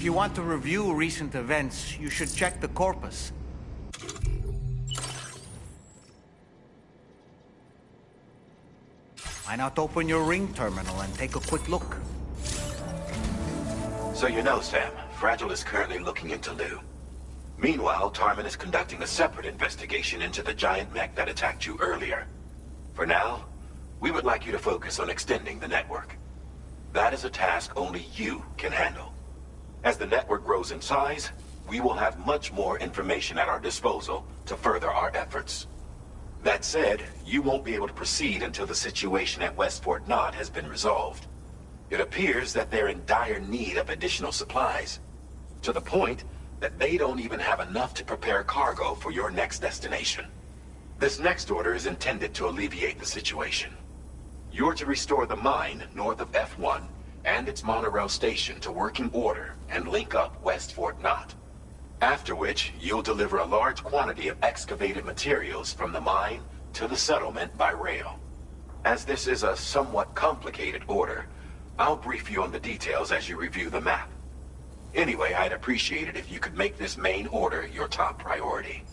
If you want to review recent events, you should check the corpus. Why not open your ring terminal and take a quick look? So you know, Sam, Fragile is currently looking into Lou. Meanwhile, Tarman is conducting a separate investigation into the giant mech that attacked you earlier. For now, we would like you to focus on extending the network. That is a task only you can handle. As the network grows in size, we will have much more information at our disposal to further our efforts. That said, you won't be able to proceed until the situation at West Fort Knott has been resolved. It appears that they're in dire need of additional supplies, to the point that they don't even have enough to prepare cargo for your next destination. This next order is intended to alleviate the situation. You're to restore the mine north of F1 and its monorail station to working order and link up West Fort Knott. After which, you'll deliver a large quantity of excavated materials from the mine to the settlement by rail. As this is a somewhat complicated order, I'll brief you on the details as you review the map. Anyway, I'd appreciate it if you could make this main order your top priority.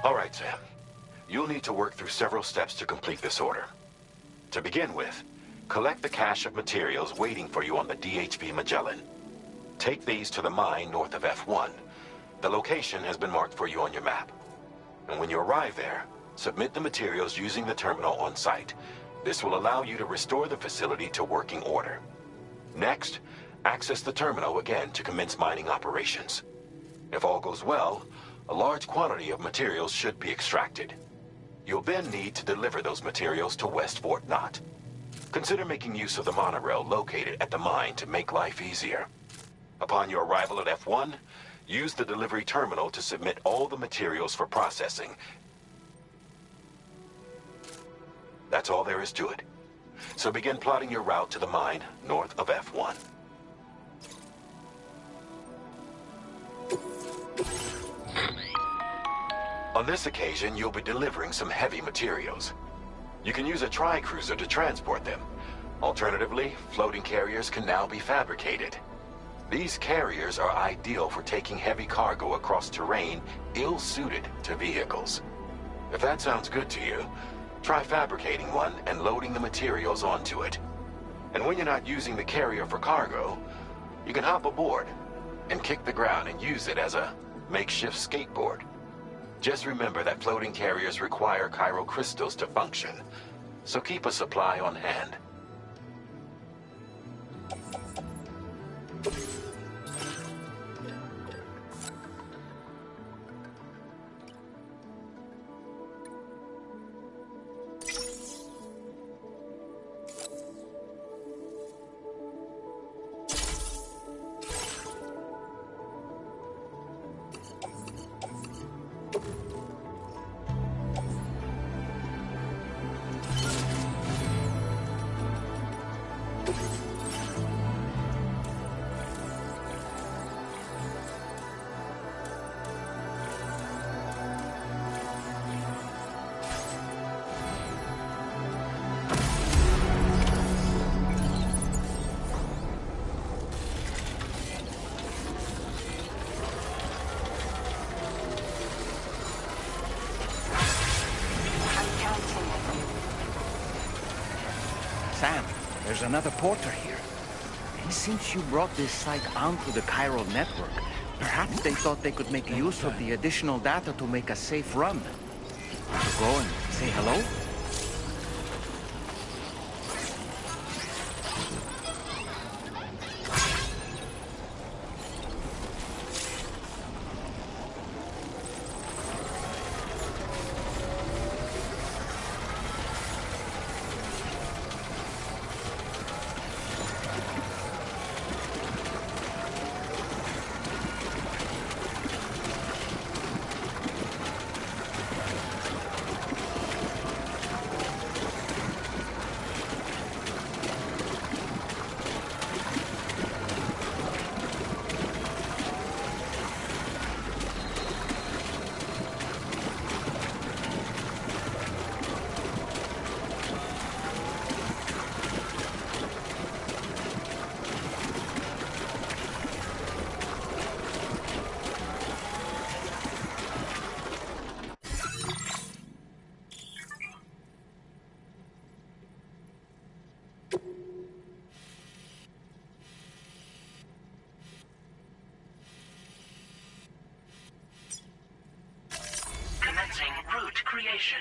All right, Sam. You'll need to work through several steps to complete this order. To begin with, collect the cache of materials waiting for you on the DHV Magellan. Take these to the mine north of F1. The location has been marked for you on your map. And when you arrive there, submit the materials using the terminal on site. This will allow you to restore the facility to working order. Next, access the terminal again to commence mining operations. If all goes well, a large quantity of materials should be extracted. You'll then need to deliver those materials to West Fort Knott. Consider making use of the monorail located at the mine to make life easier. Upon your arrival at F1, use the delivery terminal to submit all the materials for processing. That's all there is to it. So begin plotting your route to the mine north of F1. On this occasion, you'll be delivering some heavy materials. You can use a tri-cruiser to transport them. Alternatively, floating carriers can now be fabricated. These carriers are ideal for taking heavy cargo across terrain ill-suited to vehicles. If that sounds good to you, try fabricating one and loading the materials onto it. And when you're not using the carrier for cargo, you can hop aboard and kick the ground and use it as a makeshift skateboard. Just remember that floating carriers require chiral crystals to function, so keep a supply on hand. Sam, there's another porter here. And since you brought this site onto the chiral network, perhaps they thought they could make use of the additional data to make a safe run. Want to go and say hello? investigation.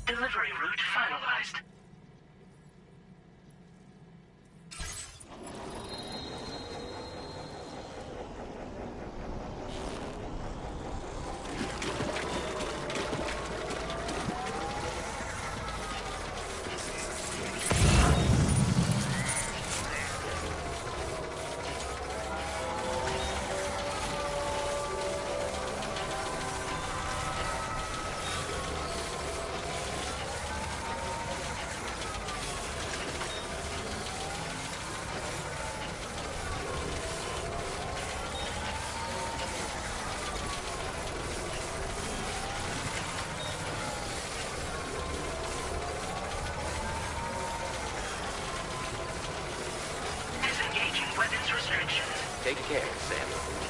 Delivery route finalized. Weapons restrictions. Take care, Sam.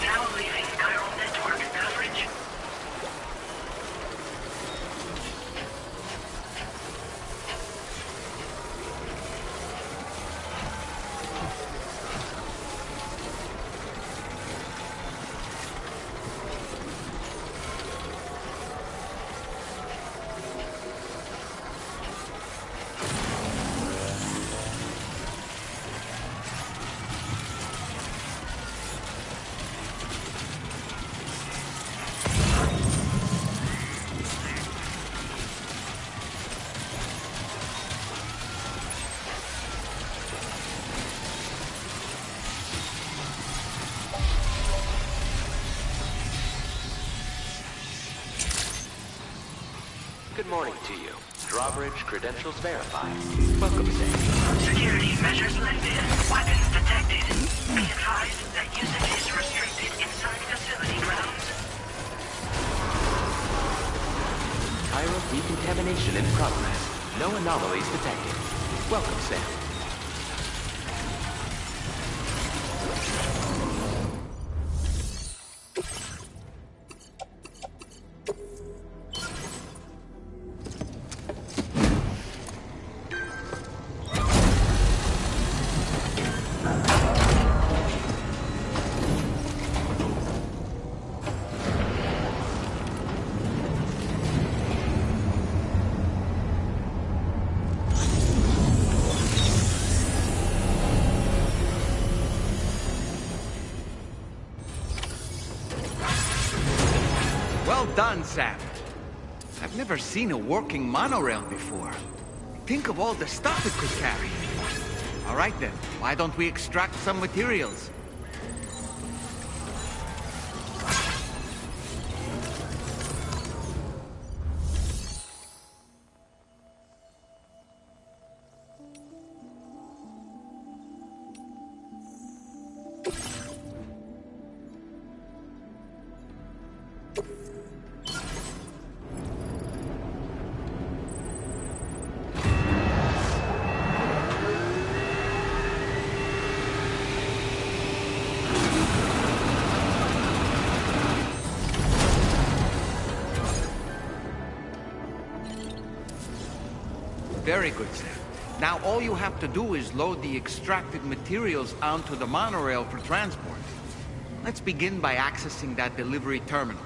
Now leaving chiral network coverage. Good morning to you. Drawbridge credentials verified. Welcome, Sam. Security measures lifted. Weapons detected. Be advised that usage is restricted inside facility grounds. Chiral decontamination in progress. No anomalies detected. Welcome, Sam. Well done, Sam. I've never seen a working monorail before. Think of all the stuff it could carry. All right then, why don't we extract some materials? Very good, Sam. Now all you have to do is load the extracted materials onto the monorail for transport. Let's begin by accessing that delivery terminal.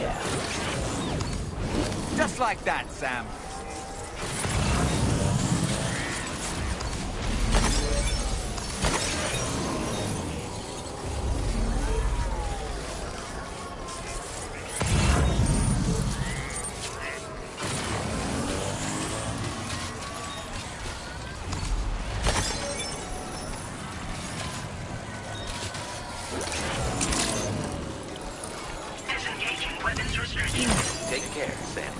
yeah. Just like that, Sam. Disengaging weapons restriction. Take care, Sam.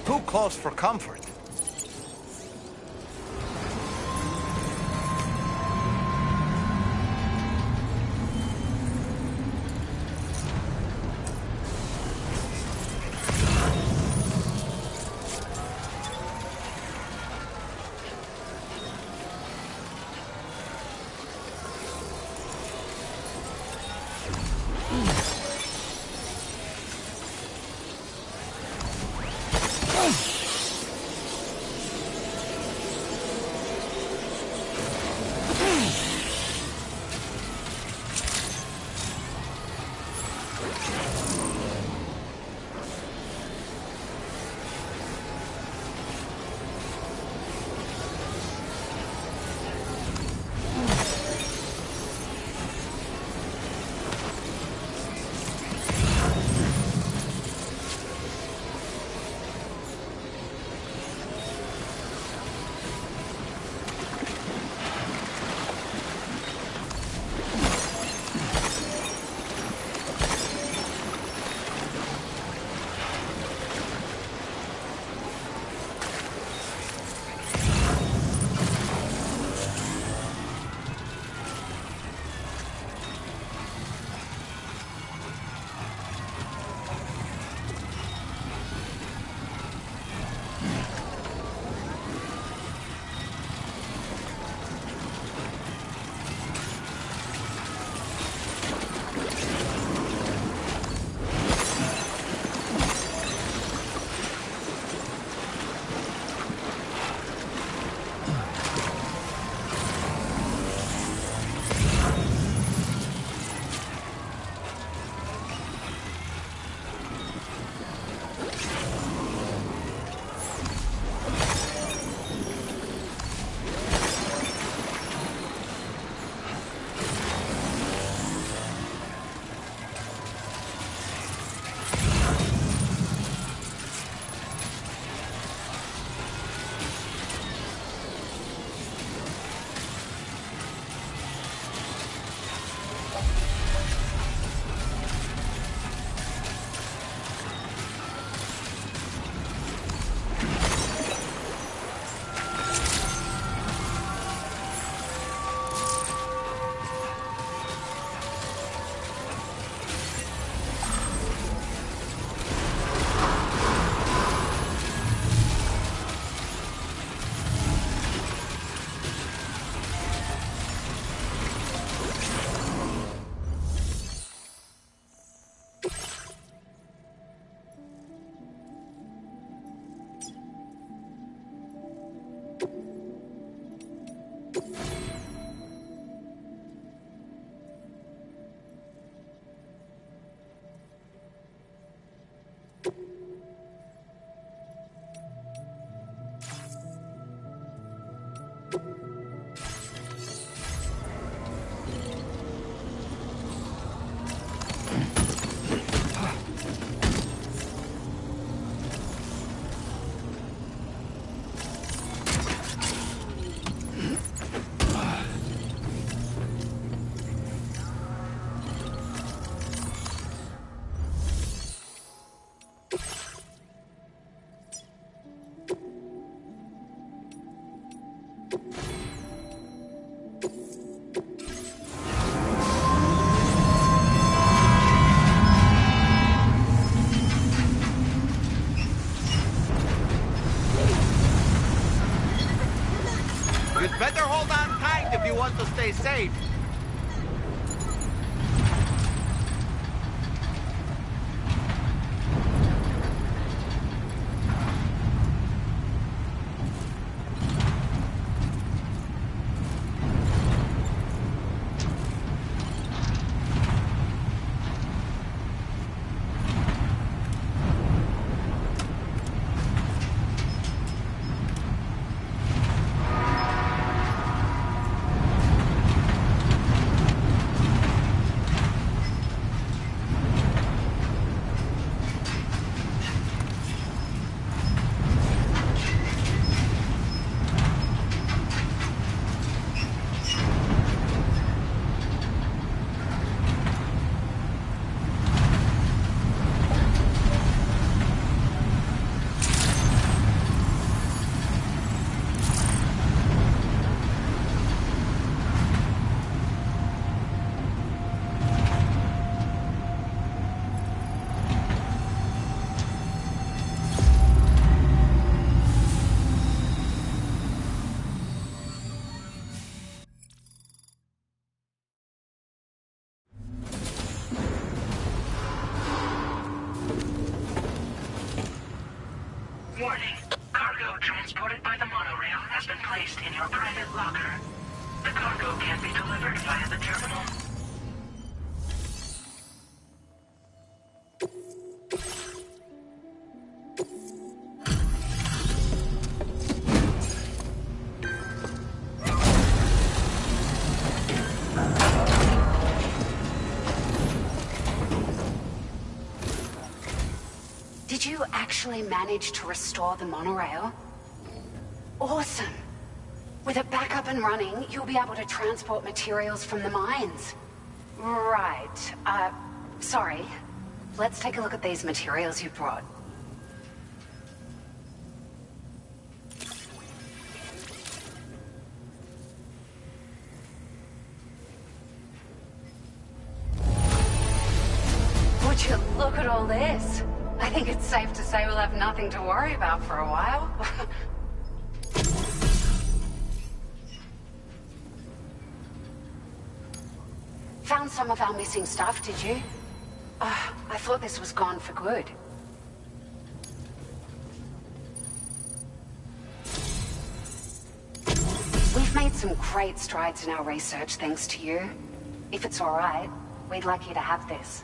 Too close for comfort. want to stay safe. Warning. Cargo transported by the monorail has been placed in your private locker. The cargo can be delivered via the terminal. Did you actually manage to restore the monorail? Awesome! With it back up and running, you'll be able to transport materials from the mines. Right. Sorry. Let's take a look at these materials you brought. Would you look at all this? I think it's safe to say we'll have nothing to worry about for a while. Found some of our missing stuff, did you? I thought this was gone for good. We've made some great strides in our research thanks to you. If it's all right, we'd like you to have this.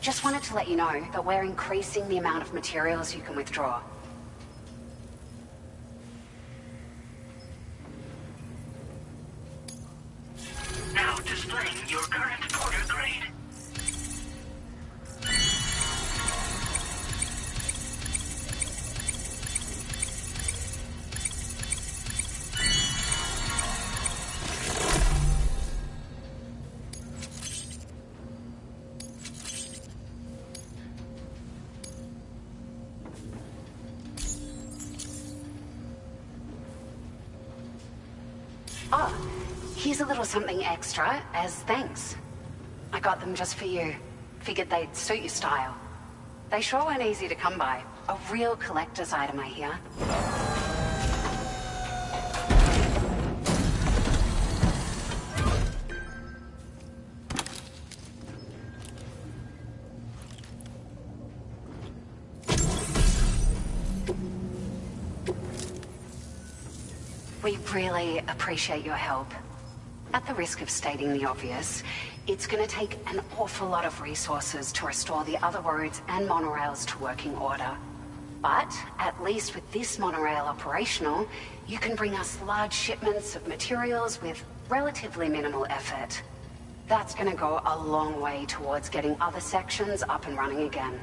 Just wanted to let you know that we're increasing the amount of materials you can withdraw. Now displaying your current porter grade. Oh, here's a little something extra as thanks. I got them just for you. Figured they'd suit your style. They sure weren't easy to come by. A real collector's item, I hear. We really appreciate your help. At the risk of stating the obvious, it's going to take an awful lot of resources to restore the other roads and monorails to working order. But at least with this monorail operational, you can bring us large shipments of materials with relatively minimal effort. That's going to go a long way towards getting other sections up and running again.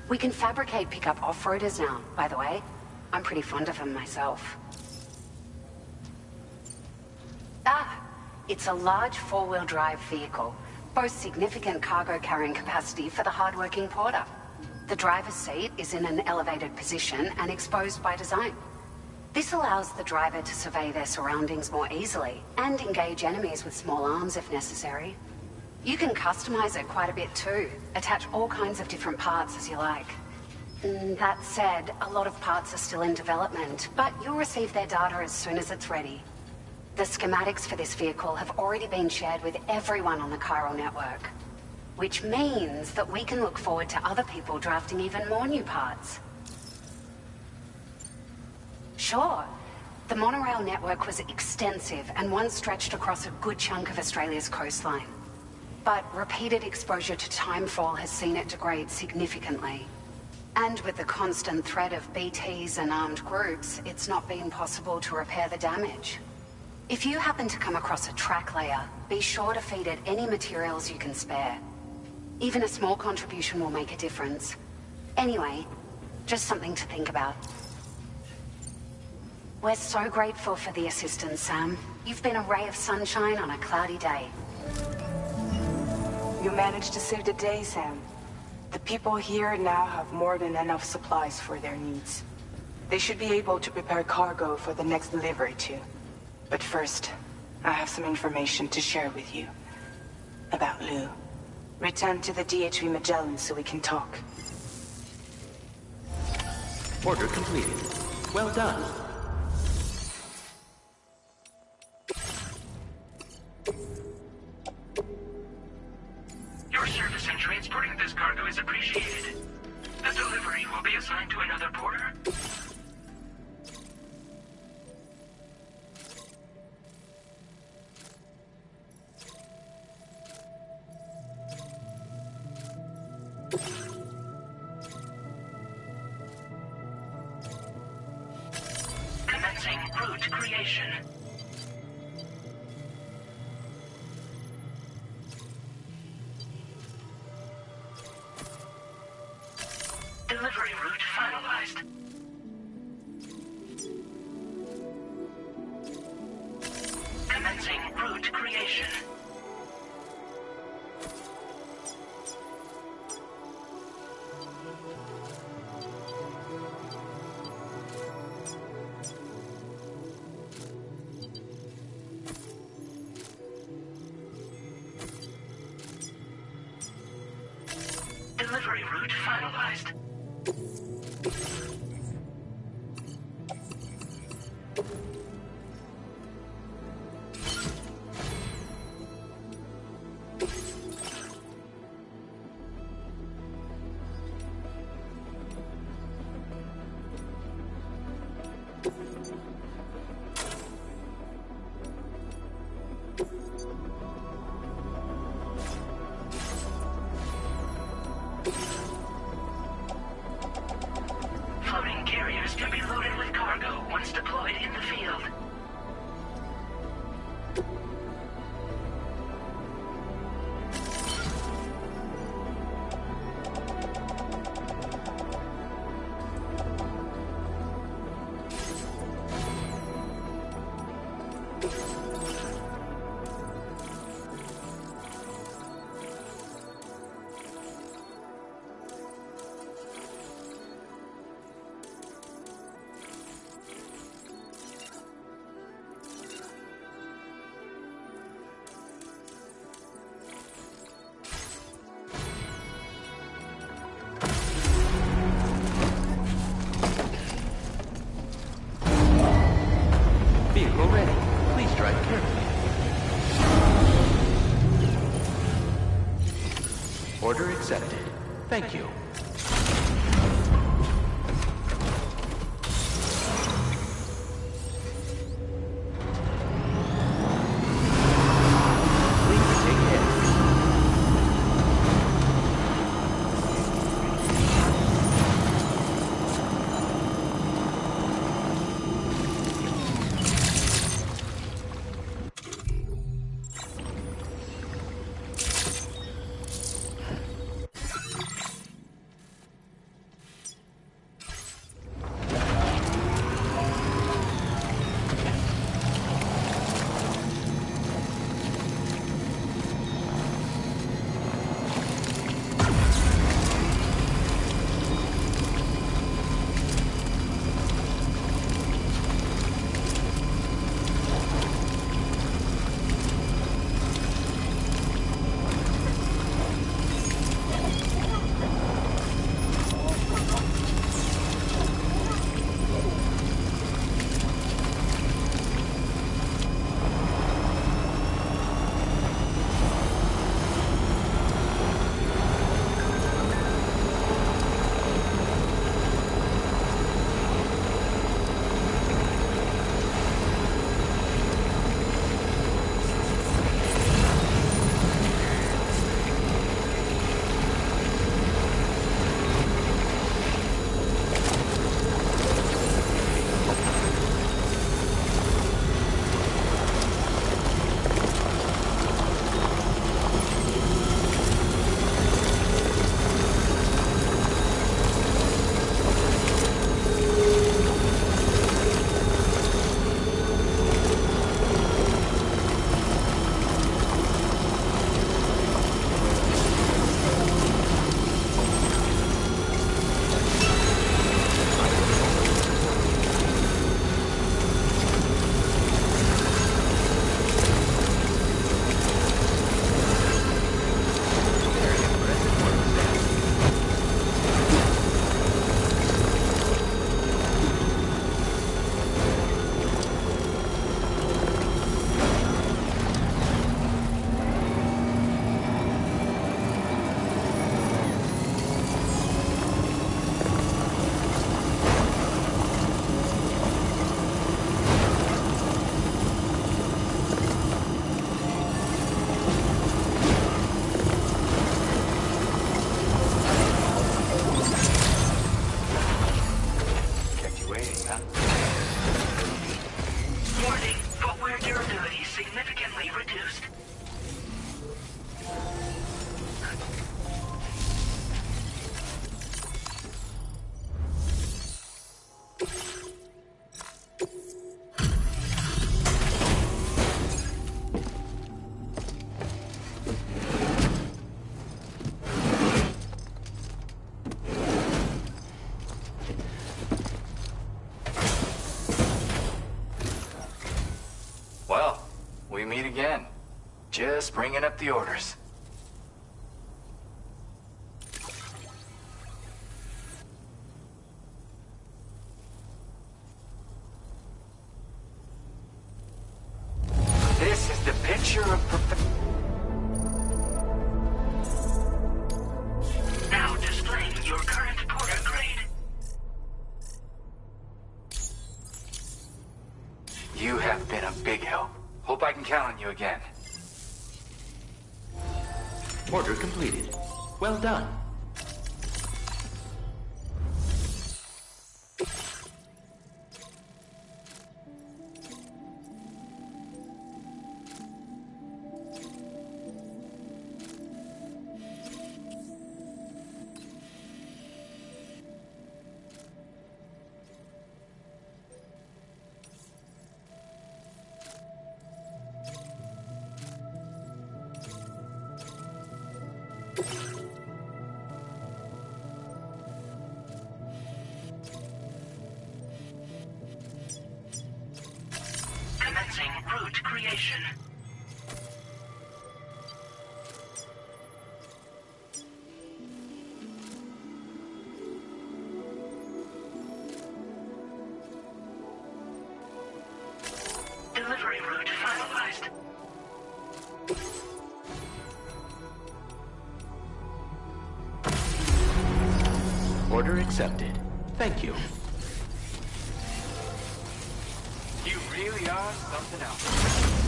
We can fabricate pickup off-roaders now, by the way. I'm pretty fond of them myself. It's a large four-wheel drive vehicle, boasts significant cargo carrying capacity for the hard-working porter. The driver's seat is in an elevated position and exposed by design. This allows the driver to survey their surroundings more easily and engage enemies with small arms if necessary. You can customize it quite a bit too, attach all kinds of different parts as you like. That said, a lot of parts are still in development, but you'll receive their data as soon as it's ready. The schematics for this vehicle have already been shared with everyone on the chiral network, which means that we can look forward to other people drafting even more new parts. Sure. The monorail network was extensive and once stretched across a good chunk of Australia's coastline. But repeated exposure to timefall has seen it degrade significantly. And with the constant threat of BTs and armed groups, it's not been possible to repair the damage. If you happen to come across a track layer, be sure to feed it any materials you can spare. Even a small contribution will make a difference. Anyway, just something to think about. We're so grateful for the assistance, Sam. You've been a ray of sunshine on a cloudy day. You managed to save the day, Sam. The people here now have more than enough supplies for their needs. They should be able to prepare cargo for the next delivery too. But first, I have some information to share with you. About Lou. Return to the DHV Magellan so we can talk. Order completed. Well done. Your service in transporting this cargo is appreciated. The delivery will be assigned to another porter. Commencing route creation. Delivery route finalized. Commencing route creation. Delivery route finalized. Floating carriers can be loaded with cargo once deployed in the field. Vehicle ready. Please drive carefully. Order accepted. Thank you. Please take care. again. Just bringing up the orders. This is the picture of Now displaying your current porter grade. You have been a big help. Hope I can count on you again. Order completed. Well done. Commencing route creation. Delivery route finalized. Order accepted. Thank you. You really are something else.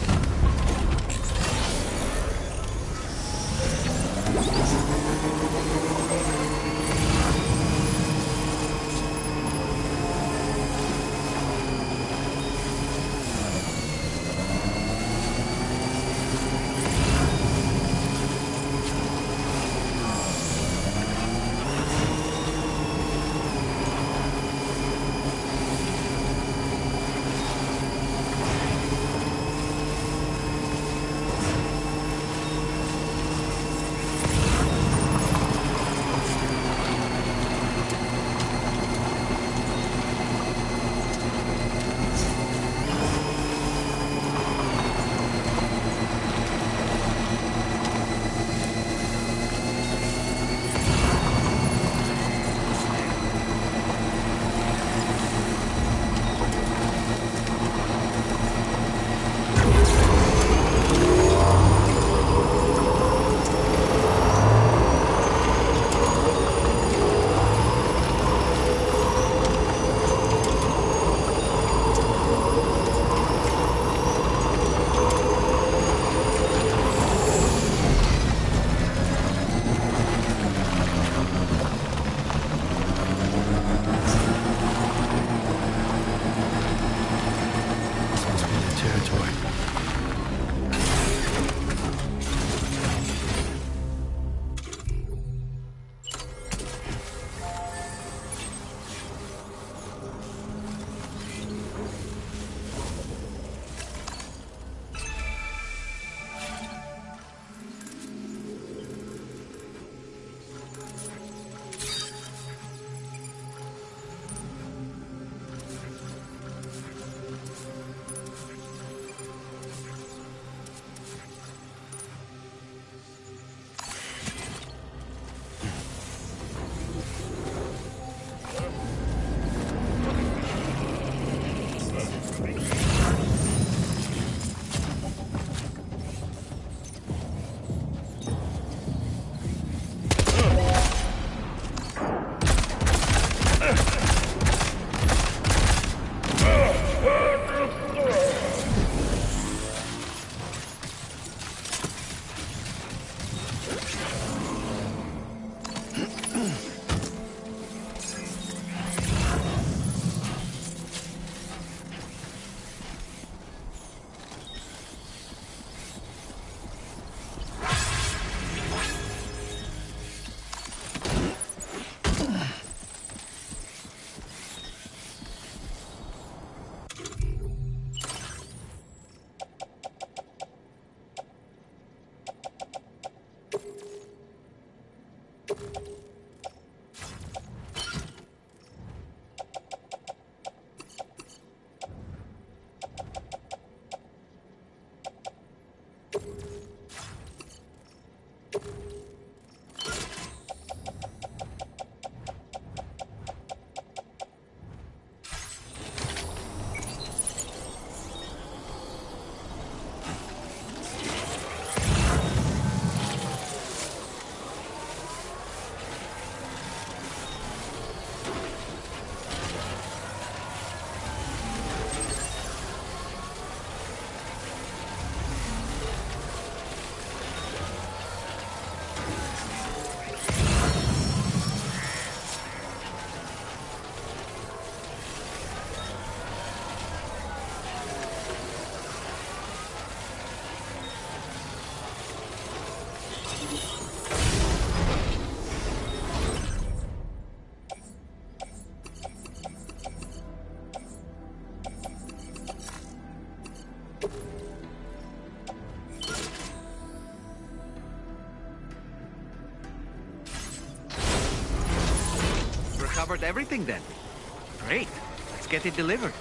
Recovered everything then. Great. Let's get it delivered.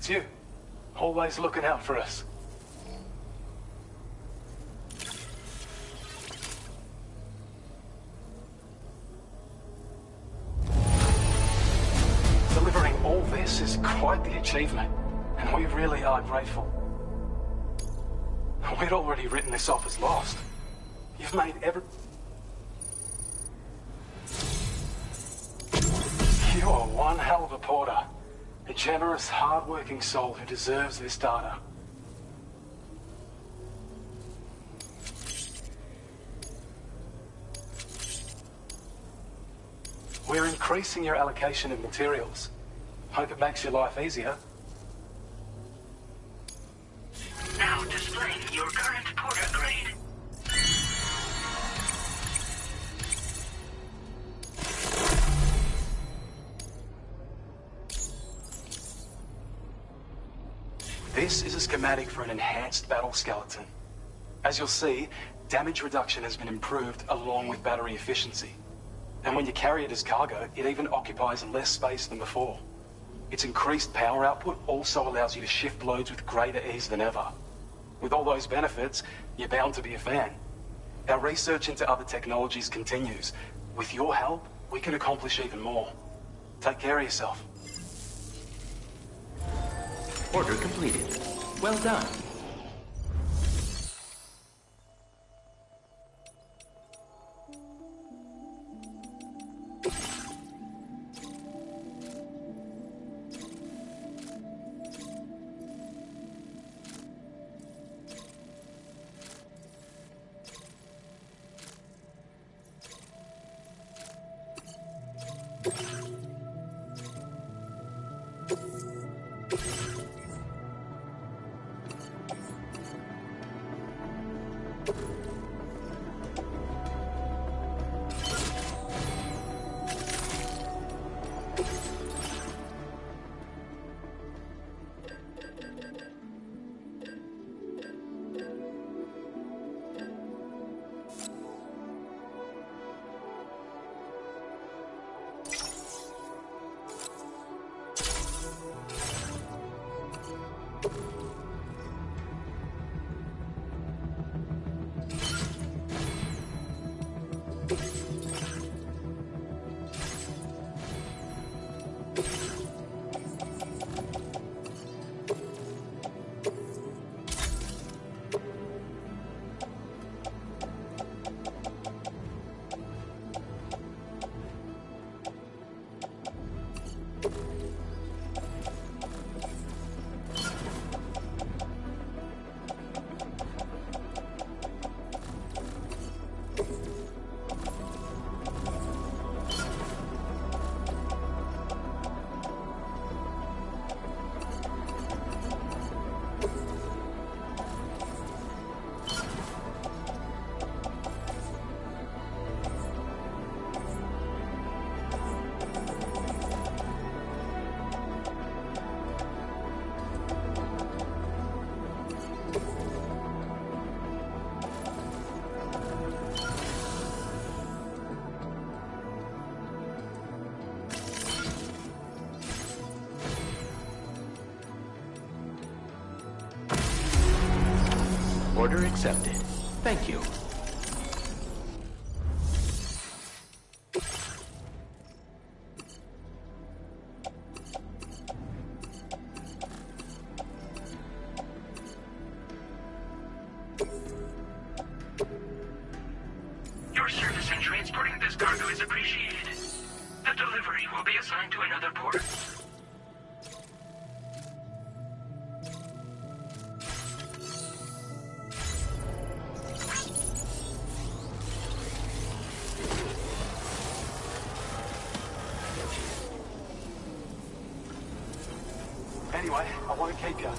It's you. Always looking out for us. Delivering all this is is quite the achievement, and we really are grateful. We'd already written this off as lost. You've made You are one hell of a porter. A generous, hard-working soul who deserves this data. We're increasing your allocation of materials. Hope it makes your life easier. Now displaying your current porter grade. This is a schematic for an enhanced battle skeleton. As you'll see, damage reduction has been improved along with battery efficiency. And when you carry it as cargo, it even occupies less space than before. Its increased power output also allows you to shift loads with greater ease than ever. With all those benefits, you're bound to be a fan. Our research into other technologies continues. With your help, we can accomplish even more. Take care of yourself. Order completed. Well done. Order accepted. Thank you. Your service in transporting this cargo is appreciated. The delivery will be assigned to another port. Anyway, I won't keep you.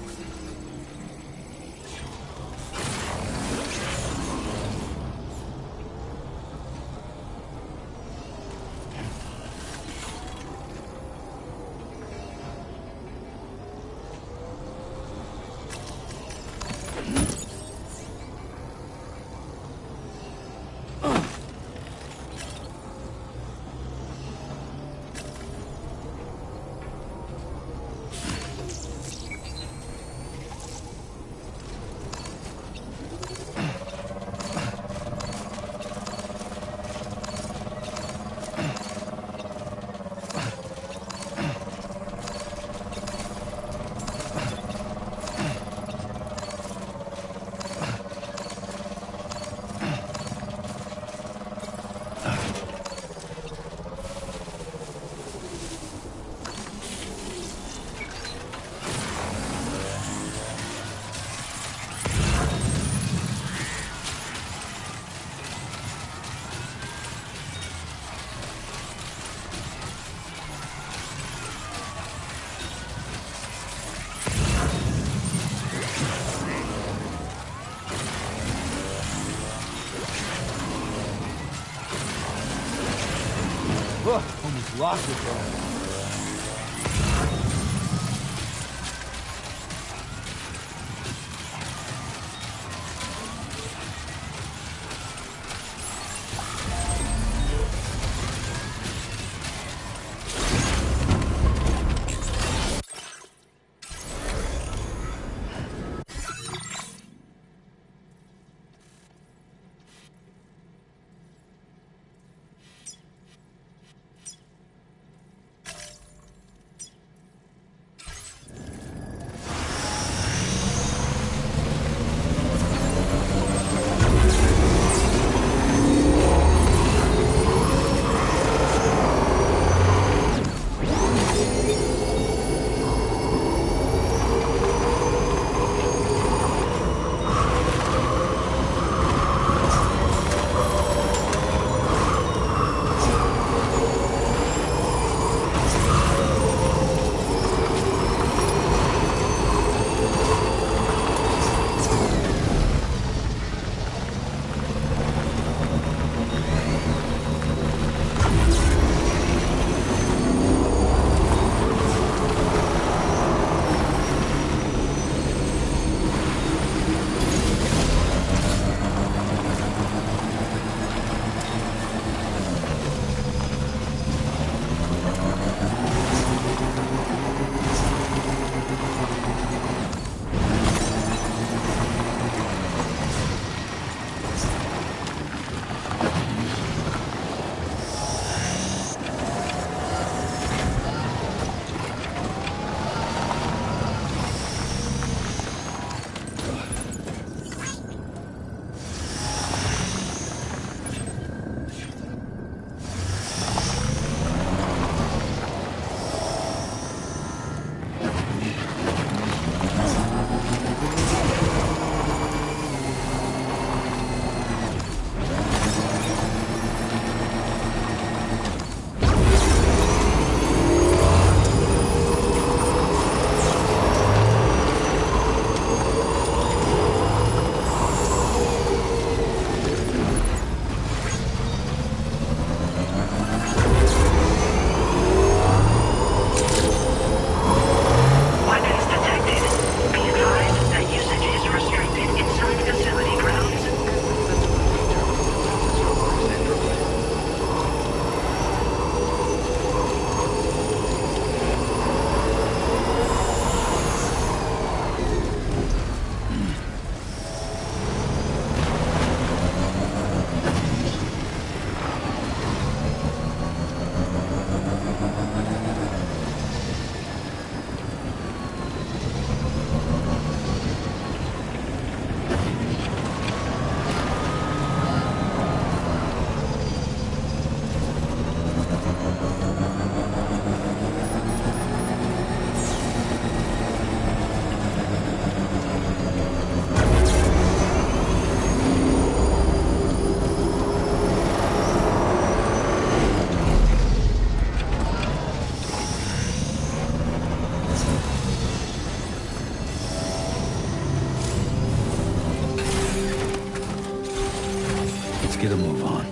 Lock it down. Get a move on.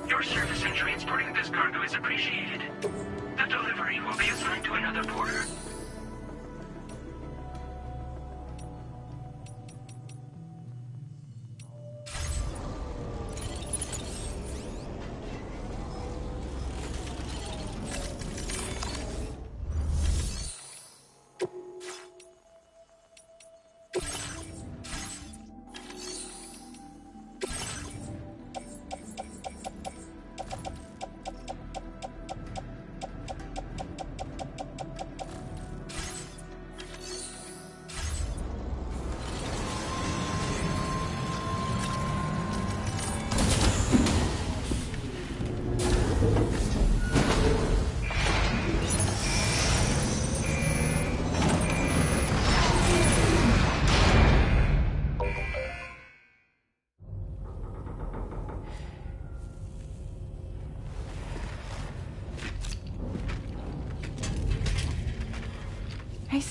Your service in transporting this cargo is appreciated. The delivery will be assigned to another porter.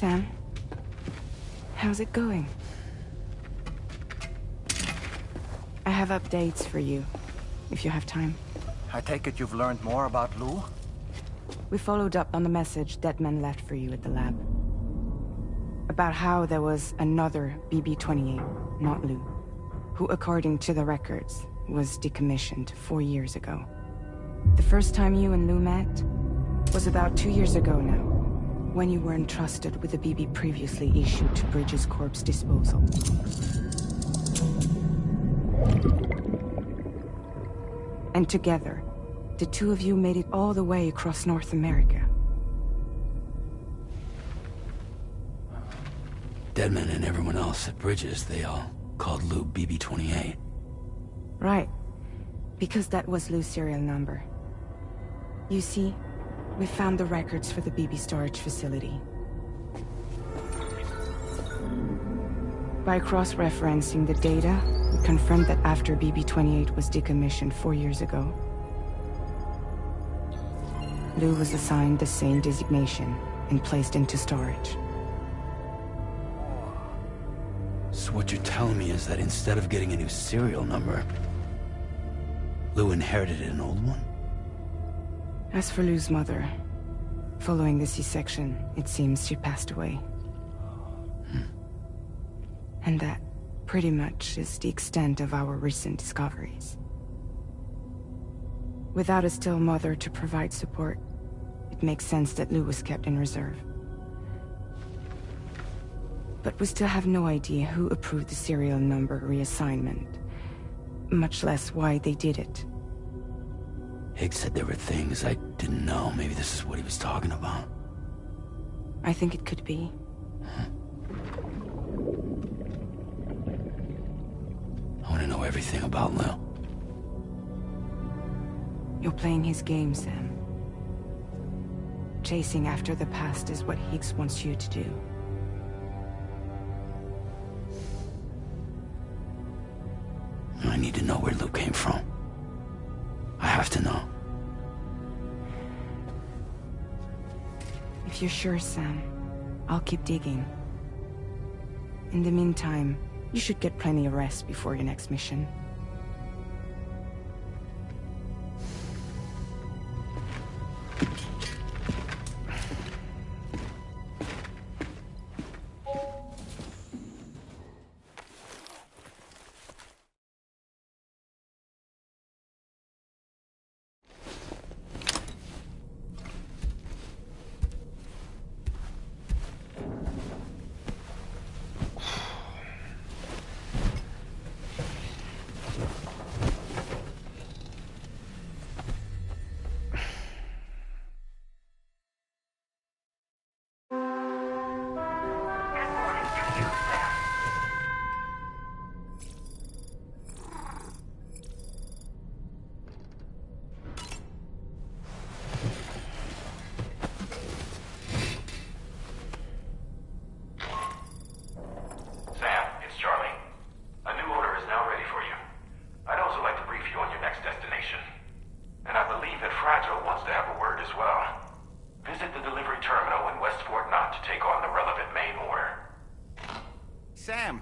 Sam. How's it going? I have updates for you, if you have time. I take it you've learned more about Lou? We followed up on the message Deadman left for you at the lab. About how there was another BB-28, not Lou, who, according to the records, was decommissioned 4 years ago. The first time you and Lou met was about 2 years ago now, when you were entrusted with the BB previously issued to Bridges Corp's disposal. And together, the two of you made it all the way across North America. Deadman and everyone else at Bridges, they all called Lou BB-28. Right. Because that was Lou's serial number. You see, we found the records for the BB storage facility. By cross-referencing the data, we confirmed that after BB-28 was decommissioned 4 years ago, Lou was assigned the same designation and placed into storage. So what you're telling me is that instead of getting a new serial number, Lou inherited an old one? As for Lou's mother, following the C-section, it seems she passed away. And that, pretty much, is the extent of our recent discoveries. Without a still mother to provide support, it makes sense that Lou was kept in reserve. But we still have no idea who approved the serial number reassignment, much less why they did it. Higgs said there were things I didn't know. Maybe this is what he was talking about. I think it could be. I want to know everything about Lou. You're playing his game, Sam. Chasing after the past is what Higgs wants you to do. I need to know where Lou came from. I have to know. If you're sure, Sam, I'll keep digging. In the meantime, you should get plenty of rest before your next mission. Sam,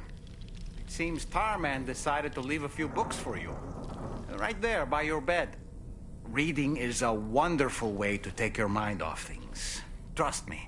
it seems Tarman decided to leave a few books for you. Right there, by your bed. Reading is a wonderful way to take your mind off things. Trust me.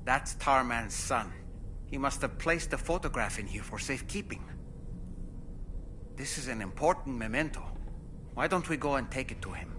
That's Tarman's son. He must have placed the photograph in here for safekeeping. This is an important memento. Why don't we go and take it to him?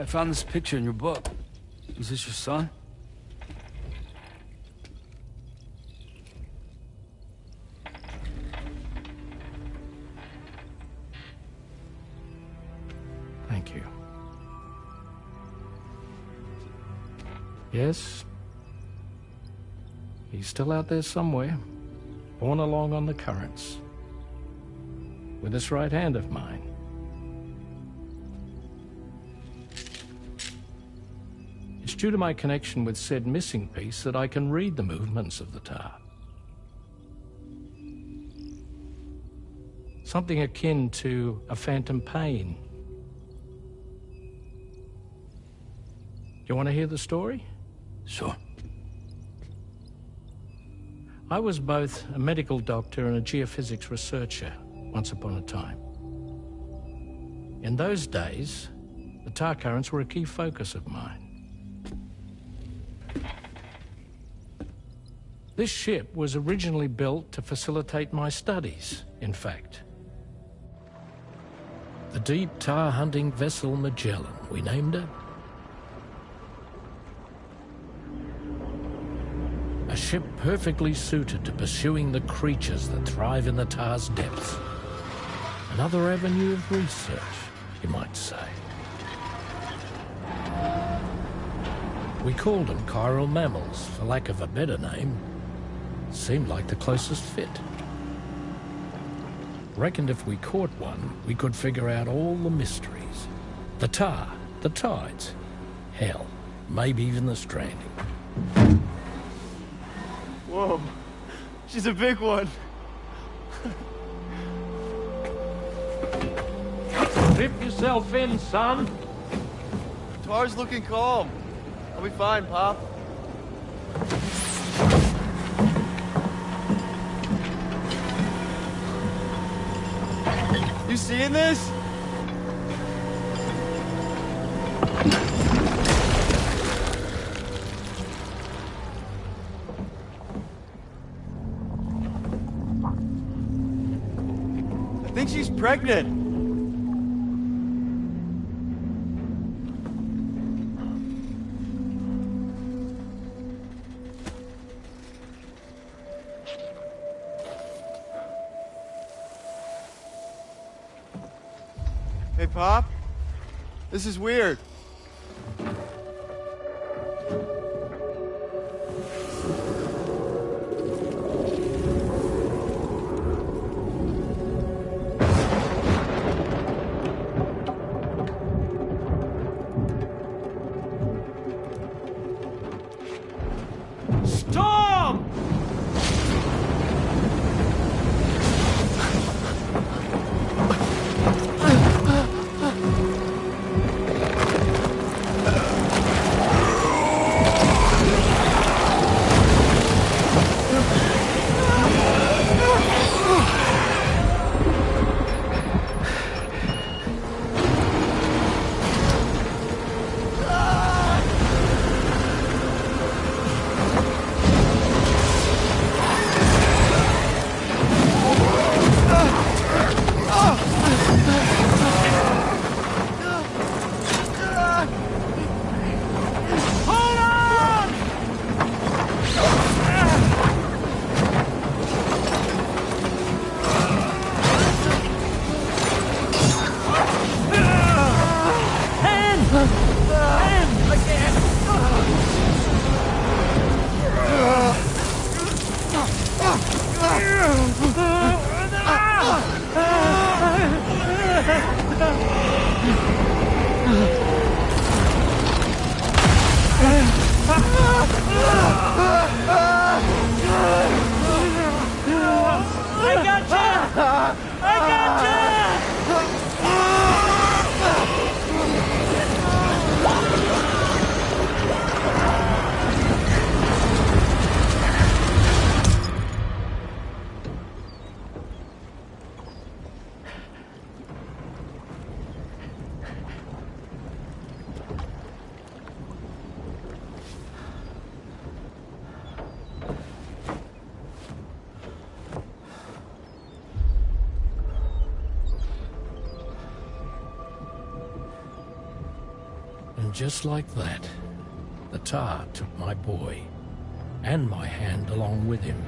I found this picture in your book. Is this your son? Thank you. Yes. He's still out there somewhere, borne along on the currents. With this right hand of mine. It's due to my connection with said missing piece that I can read the movements of the tar. Something akin to a phantom pain. You want to hear the story? Sure. I was both a medical doctor and a geophysics researcher once upon a time. In those days, the tar currents were a key focus of mine. This ship was originally built to facilitate my studies, in fact. The deep tar hunting vessel Magellan, we named it. A ship perfectly suited to pursuing the creatures that thrive in the tar's depths. Another avenue of research, you might say. We called them chiral mammals, for lack of a better name. Seemed like the closest fit. Reckoned if we caught one, we could figure out all the mysteries. The tar, the tides, hell, maybe even the stranding. Whoa, she's a big one. Strip yourself in, son. Tar's looking calm. I'll be fine, Pop. You seeing this? I think she's pregnant. Hey, Pop. This is weird. Storm! And just like that, the tar took my boy, and my hand along with him.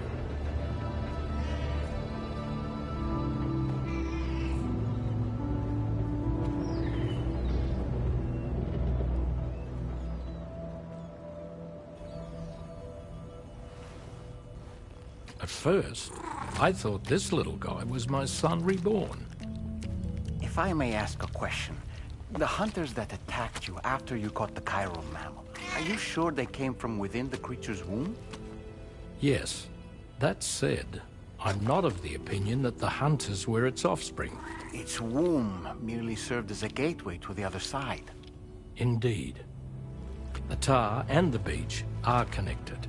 At first, I thought this little guy was my son reborn. If I may ask a question, the hunters that attacked you after you caught the chiral mammal, are you sure they came from within the creature's womb? Yes. That said, I'm not of the opinion that the hunters were its offspring. Its womb merely served as a gateway to the other side. Indeed. The tar and the beach are connected.